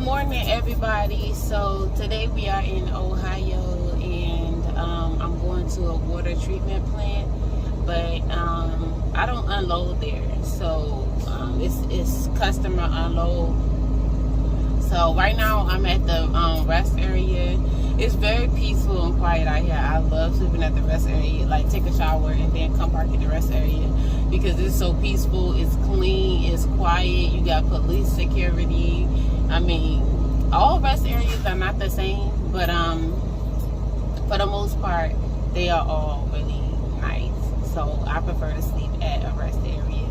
morning, everybody. So today we are in Ohio, and I'm going to a water treatment plant, but I don't unload there, so it's customer unload. So right now I'm at the rest area. It's very peaceful and quiet out here. I love sleeping at the rest area, like take a shower and then come park in the rest area because it's so peaceful, it's clean, it's quiet. You got police security. I mean, all rest areas are not the same, but for the most part, they are all really nice. So I prefer to sleep at a rest area.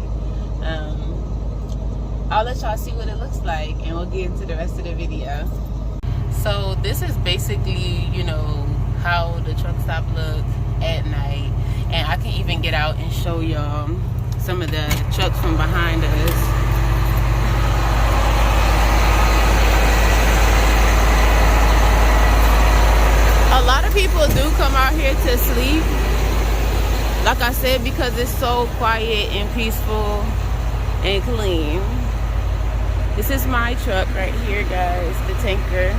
I'll let y'all see what it looks like, and we'll get into the rest of the video. So this is basically, you know, how the truck stop looks at night, and I can even get out and show y'all some of the trucks from behind us. A lot of people do come out here to sleep, like I said, because it's so quiet and peaceful and clean. This is my truck right here, guys, the tanker.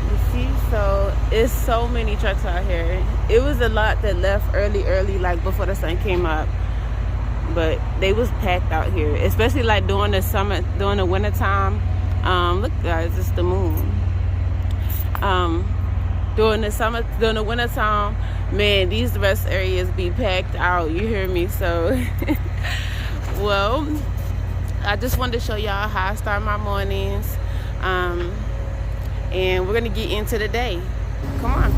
You see, so it's so many trucks out here. It was a lot that left early, like before the sun came up, but they was packed out here, especially like during the summer, during the winter time. Look, guys, it's the moon. During the winter time, man, these rest areas be packed out. You hear me? So, well, I just wanted to show y'all how I start my mornings, and we're gonna get into the day. Come on.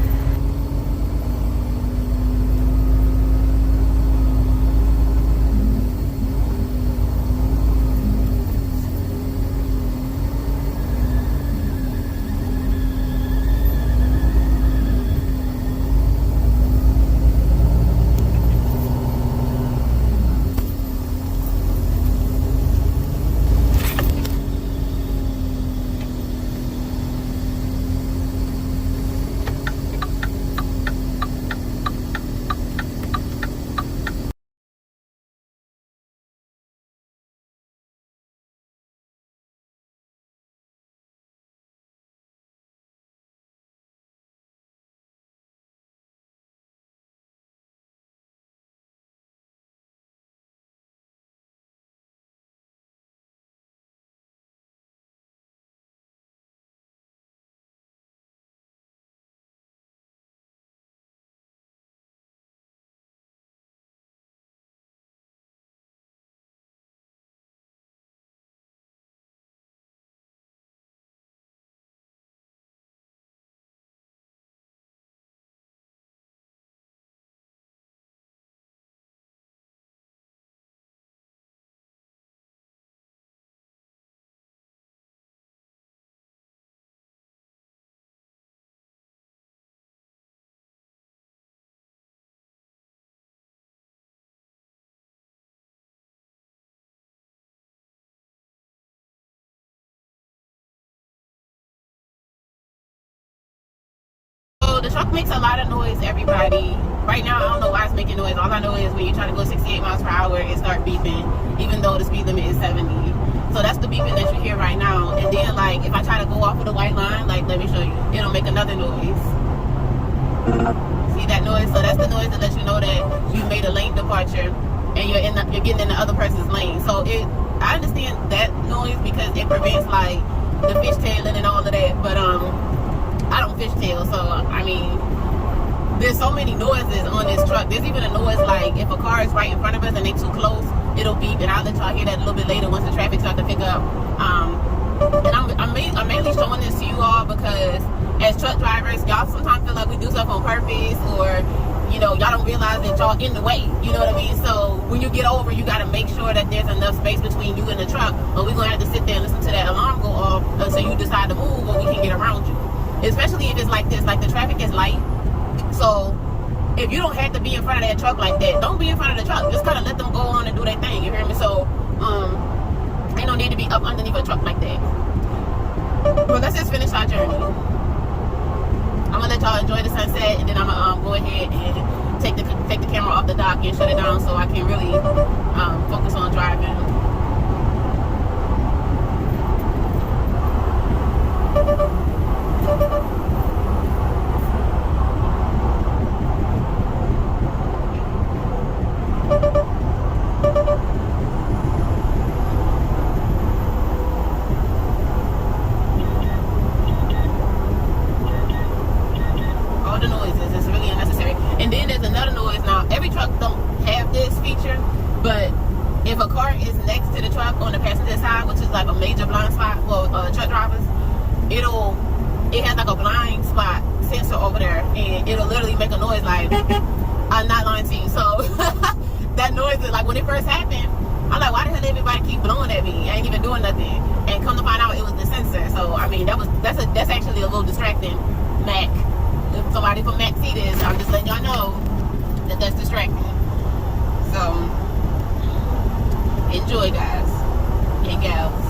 The truck makes a lot of noise, everybody. Right now, I don't know why it's making noise. All I know is when you're trying to go 68 miles per hour, it starts beeping, even though the speed limit is 70. So that's the beeping that you hear right now. And then, like, if I try to go off of the white line, like, let me show you, it'll make another noise. See that noise? So that's the noise that lets you know that you made a lane departure and you're getting in the other person's lane. So I understand that noise because it prevents, like, the fishtailing and all of that. But I don't fishtail, so I mean, there's so many noises on this truck. There's even a noise like if a car is right in front of us and they too close, it'll beep, and I'll let y'all hear that a little bit later once the traffic starts to pick up. And I'm mainly showing this to you all because as truck drivers, y'all sometimes feel like we do stuff on purpose, or you know, y'all don't realize that y'all in the way. You know what I mean? So when you get over, you got to make sure that there's enough space between you and the truck, or we're gonna have to sit there and listen to that alarm go off until you decide to move, or we can get around you. Especially if it's like this, like the traffic is light. So if you don't have to be in front of that truck like that, don't be in front of the truck. Just kind of let them go on and do their thing. You hear me? So ain't no need to be up underneath a truck like that. But let's just finish our journey. I'm gonna let y'all enjoy the sunset, and then I'm gonna go ahead and take the camera off the dock and shut it down so I can really focus on driving. major blind spot for truck drivers, it has like a blind spot sensor over there, and it'll literally make a noise like, I'm not lying to you. So that noise is like, when it first happened, I'm like, why the hell everybody keep blowing at me? I ain't even doing nothing. And come to find out, it was the sensor. So I mean, that's actually a little distracting. Mac, if somebody from Mac see this, I'm just letting y'all know that that's distracting. So enjoy, guys and gals.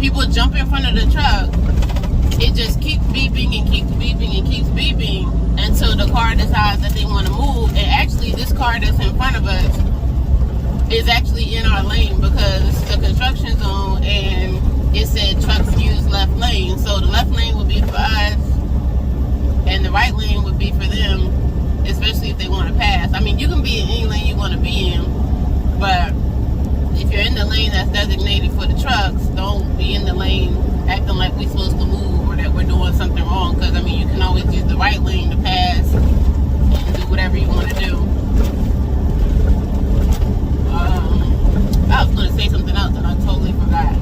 People jump in front of the truck, it just keeps beeping and keeps beeping and keeps beeping until the car decides that they want to move. And actually, this car that's in front of us is actually in our lane because it's a construction zone and it said trucks use left lane. So the left lane would be for us and the right lane would be for them, especially if they want to pass. I mean, you can be in any lane you want to be in, but if you're in the lane that's designated for the trucks, don't be in the lane acting like we're supposed to move or that we're doing something wrong. Because, I mean, you can always use the right lane to pass and do whatever you want to do. I was going to say something else and I totally forgot.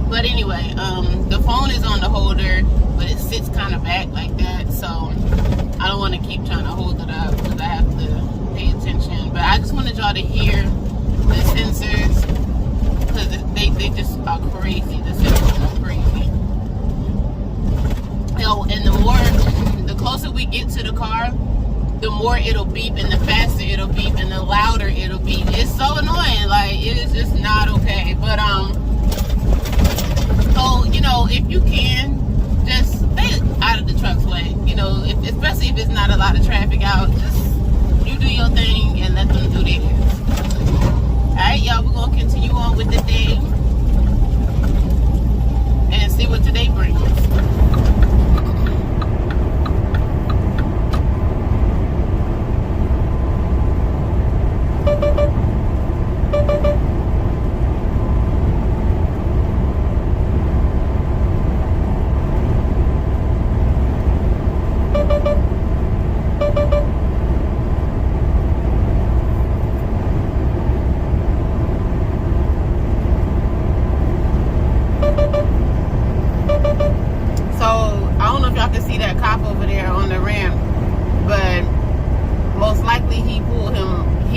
But anyway, the phone is on the holder, but it sits kind of back like that. So I don't want to keep trying to hold it up because I have to pay attention. But I just wanted y'all to hear the sensors because they just are crazy. The sensors are crazy. And the closer we get to the car, the more it'll beep and the faster it'll beep and the louder it'll beep. It's so annoying. Like, it is just not okay. But so, you know, if you can, just stay out of the truck's way. You know, especially if it's not a lot of traffic out, just you do your thing and let them do theirs. Alright, y'all, we're going to continue on with the day and see what today brings.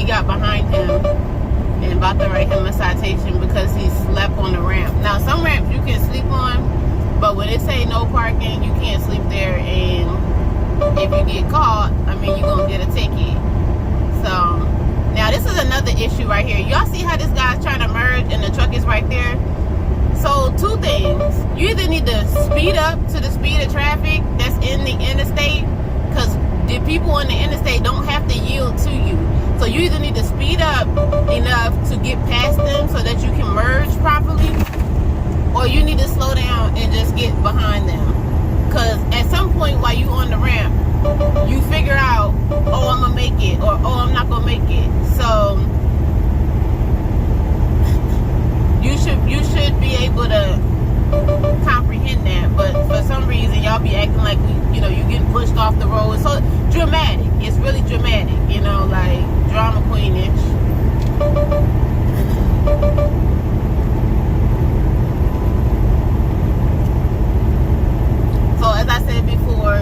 got behind him and about to write him a citation because he slept on the ramp. Now, some ramps you can sleep on, but when it say no parking, you can't sleep there, and if you get caught, I mean, you're gonna get a ticket. So now this is another issue right here. Y'all see how this guy's trying to merge and the truck is right there? So two things. You either need to speed up to the speed of traffic that's in the interstate, because the people in the interstate don't have to yield to you. So you either need to speed up enough to get past them so that you can merge properly, or you need to slow down and just get behind them. Because at some point while you on the ramp, you figure out, oh, I'm gonna make it, or oh, I'm not gonna make it. So you should be able to comprehend that. But for some reason, y'all be acting like you getting pushed off the road. It's so dramatic. It's really dramatic, like drama queenish. So as I said before,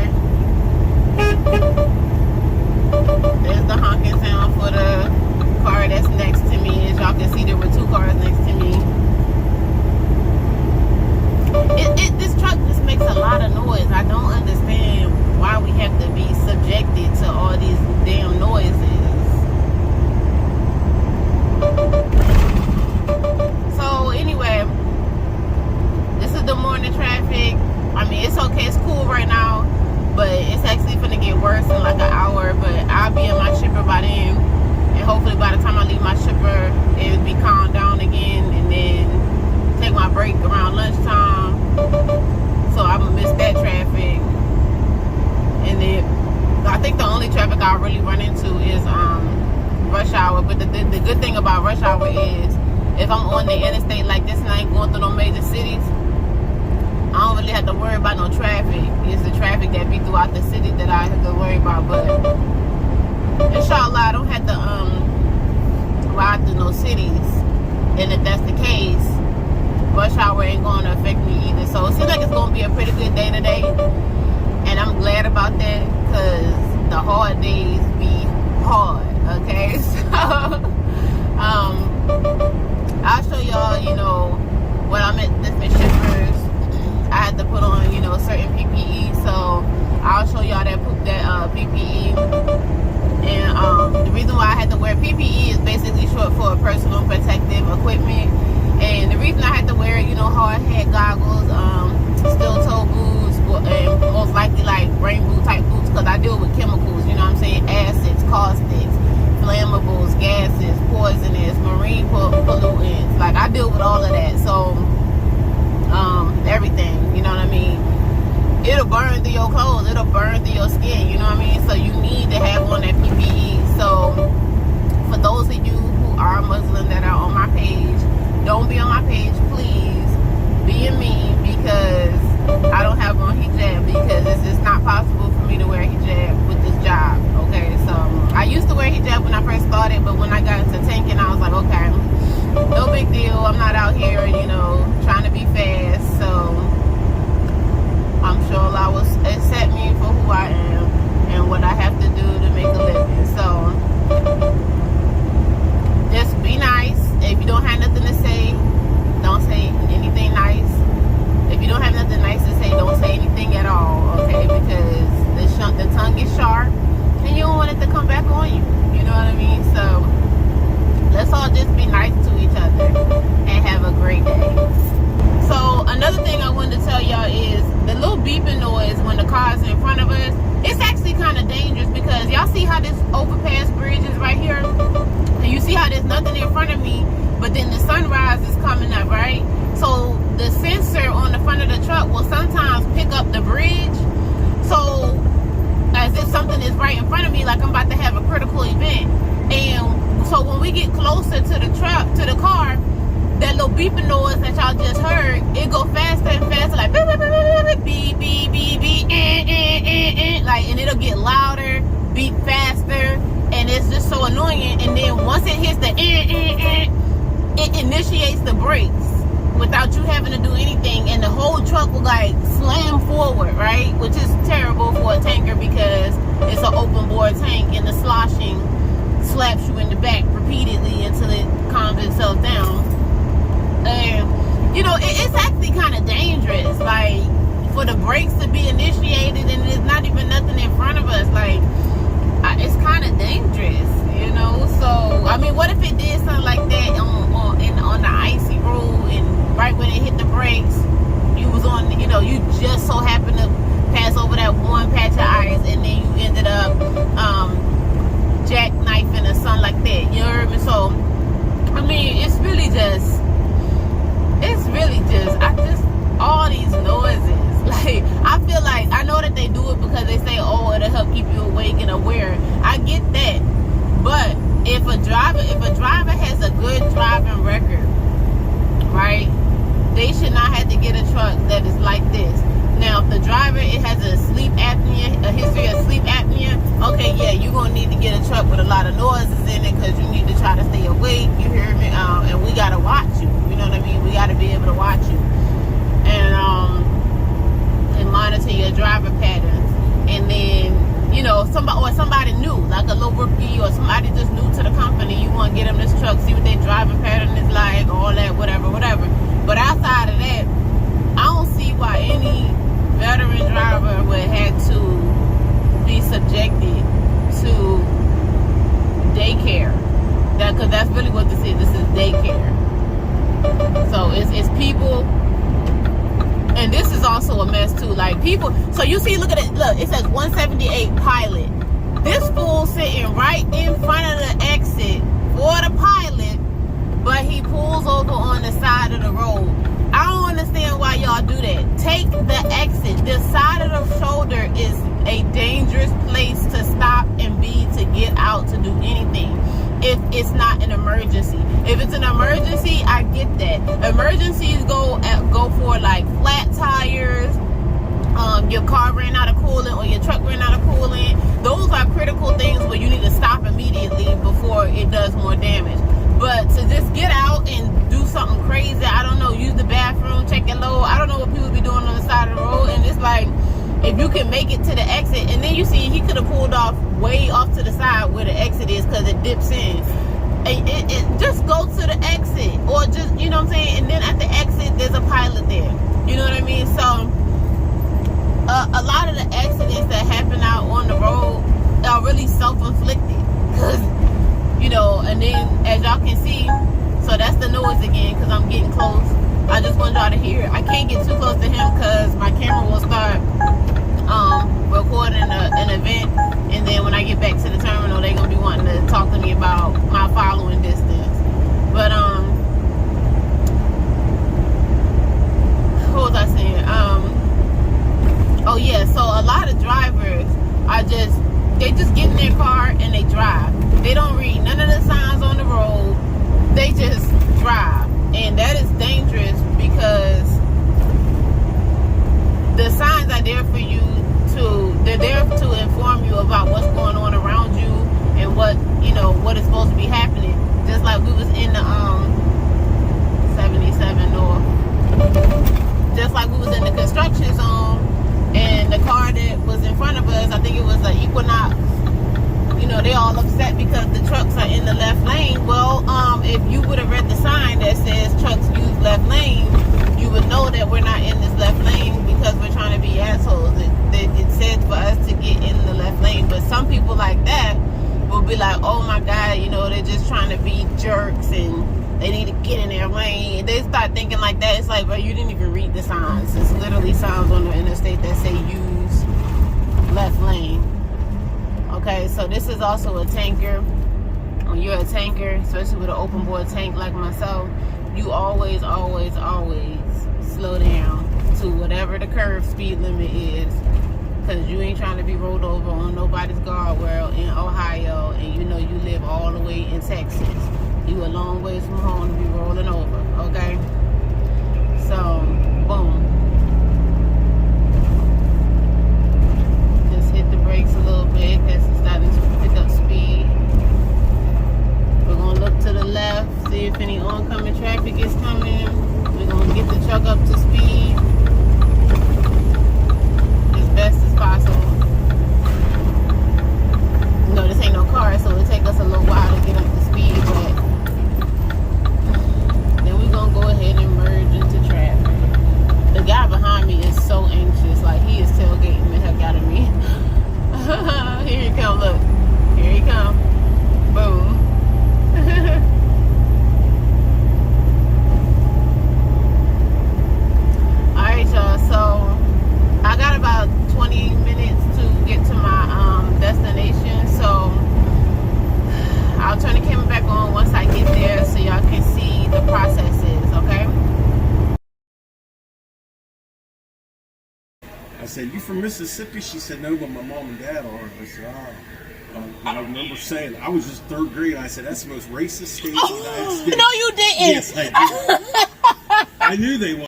there's the honking sound for the car that's next to me. As y'all can see, there were two cars next to me. This truck just makes a lot of noise. I don't understand why we have to be subjected to all these damn noises. So anyway, this is the morning traffic. I mean, it's okay, it's cool right now, but it's actually gonna get worse in like an hour. But I'll be in my shipper by then, and hopefully by the time I leave my shipper, it'll be calmed down again, and then take my break around lunchtime, so I'm gonna miss that traffic. And then I think the only traffic I really run into is rush hour. But the good thing about rush hour is if I'm on the interstate like this and I ain't going through no major cities, I don't really have to worry about no traffic. It's the traffic that be throughout the city that I have to worry about. But inshallah, I don't have to ride through no cities. And if that's the case, rush hour ain't going to affect me either. So it seems like it's going to be a pretty good day today. And I'm glad about that, because the hard days be hard, okay? So, I'll show y'all, when I'm at different shippers, I had to put on, certain PPE. So I'll show y'all that PPE. And the reason why I had to wear PPE is basically short for personal protective equipment. And the reason I had to wear, hard hat goggles, steel toe boots, and most likely like rain boot type boots, because I deal with chemicals, acids, caustics, flammables, gases, poisonous, marine pollutants. Like, I deal with all of that. So everything, you know what I mean? It'll burn through your clothes, it'll burn through your skin, you know what I mean? So you need to have on that PPE. So for those of you who are Muslim that are on my page, don't be on my page, please. Be in me, because I don't have on hijab, because it's just not possible for me to wear hijab with this job, okay? So I used to wear hijab when I first started, but when I got into tanking, I was like, okay, no big deal. I'm not out here, trying to be fast. So I'm sure Allah will accept me for who I am and what I have to do to make a living. So just be nice. If you don't have nothing to say, don't say anything nice. If you don't have nothing nice to say, don't say anything at all, okay? Because the tongue is sharp, and you don't want it to come back on you. You know what I mean? So let's all just be nice to each other and have a great day. So another thing I wanted to tell y'all is the little beeping noise when the car's in front of us. It's actually kind of dangerous, because y'all see how this overpass bridge is right here? And you see how there's nothing in front of me, but then the sunrise is coming up, right? So the sensor on the front of the truck will sometimes pick up the bridge. So as if something is right in front of me, like I'm about to have a critical event. And so when we get closer to the truck, to the car, that little beeping noise that y'all just heard, it go faster and faster, like beep, beep, beep, beep, beep, beep, like, and it'll get louder, beep faster, and it's just so annoying. And then once it hits the it initiates the brakes without you having to do anything, and the whole truck will like slam forward, right? Which is terrible for a tanker, because it's an open bore tank and the sloshing slaps you in the back repeatedly until it calms itself down. And you know, it's actually kind of dangerous, like for the brakes to be initiated and there's not even nothing in front of us. Like it's kind of dangerous, you know. So I mean, what if it did something like that on the icy road, and right when it hit the brakes, you was on, you know, you just so happened to pass over that one patch of ice, and then you ended up jackknifing or something like that. You heard me? So I mean, it's really just all these noises. Like, I feel like, I know that they do it because they say, oh, it'll help keep you awake and aware. I get that. But if a driver has a good driving record, right, they should not have to get a truck that is like this. Now, if the driver, it has a sleep apnea, a history of sleep apnea, okay, yeah, you're going to need to get a truck with a lot of noises in it because you need to try to stay awake, you hear me? And we got to watch you, you know what I mean? We got to be able to watch you. And monitor your driver patterns. And then, you know, somebody new, like a little rookie or somebody just new to the company, you want to get them this truck, see what their driving pattern is like, all that, whatever. But outside of that, I don't see why any veteran driver would have to be subjected to daycare. Because that's really what this is. This is daycare. So it's people. And this is also a mess too. Like people, so you see, look at it. Look, it says 178 pilot. This fool sitting right in front of the exit for the pilot, but he pulls over on the side of the road. I don't understand why y'all do that. Take the exit. The side of the shoulder is a dangerous place to stop and be, to get out, to do anything. If it's not an emergency. If it's an emergency, I get that. Emergencies go for like flat tires, your car ran out of coolant or your truck ran out of coolant. Those are critical things where you need to stop immediately before it does more damage. But to just get out and do something crazy, I don't know, use the bathroom, check your load, I don't know what people be doing on the side of the road. And it's like, if you can make it to the exit, and then you see he could have pulled off way off to the side where the exit is because it dips in. And it just go to the exit, or just, you know what I'm saying? And then at the exit, there's a pilot there. You know what I mean? So a lot of the accidents that happen out on the road are really self-inflicted. Because, you know, and then as y'all can see, so that's the noise again because I'm getting close. I just want y'all to hear it. I can't get too close to him because my camera will start recording an event, and then when I get back to the terminal, they're gonna be wanting to talk to me about my following distance. But what was I saying? Oh yeah, so a lot of drivers are they just get in their car and they drive. They don't read none of the signs on the road. They just drive, and that is dangerous because the signs are there for you they're there to inform you about what's going on around you and what, you know, what is supposed to be happening. Just like we was in the 77 North. Just like we was in the construction zone, and the car that was in front of us, I think it was an Equinox, you know, they all upset because the trucks are in the left lane. Well, if you would have read the sign that says trucks use left lane, you would know that we're not in this left lane because we're trying to be assholes. It says for us to get in the left lane, but some people like that will be like, oh my God, you know, they're just trying to be jerks and they need to get in their lane. They start thinking like that. It's like, bro, you didn't even read the signs. It's literally signs on the interstate that say use left lane. Okay, so this is also a tanker. When you're a tanker, especially with an open bore tank like myself, you always slow down to whatever the curve speed limit is, because you ain't trying to be rolled over on nobody's guardrail in Ohio, and you know you live all the way in Texas. You a long ways from home to be rolling over, okay? So, boom. Just hit the brakes a little bit because it's starting to pick up speed. We're going to look to the left, see if any oncoming traffic is coming. We're going to get the truck up to speed as best as possible. You know, this ain't no car, so it'll take us a little while I said, "You from Mississippi?" She said, "No, but my mom and dad are." I said, "Oh." I remember saying, I was just third grade. And I said, "That's the most racist state in the United States." No, you didn't. Yes, I did. I knew they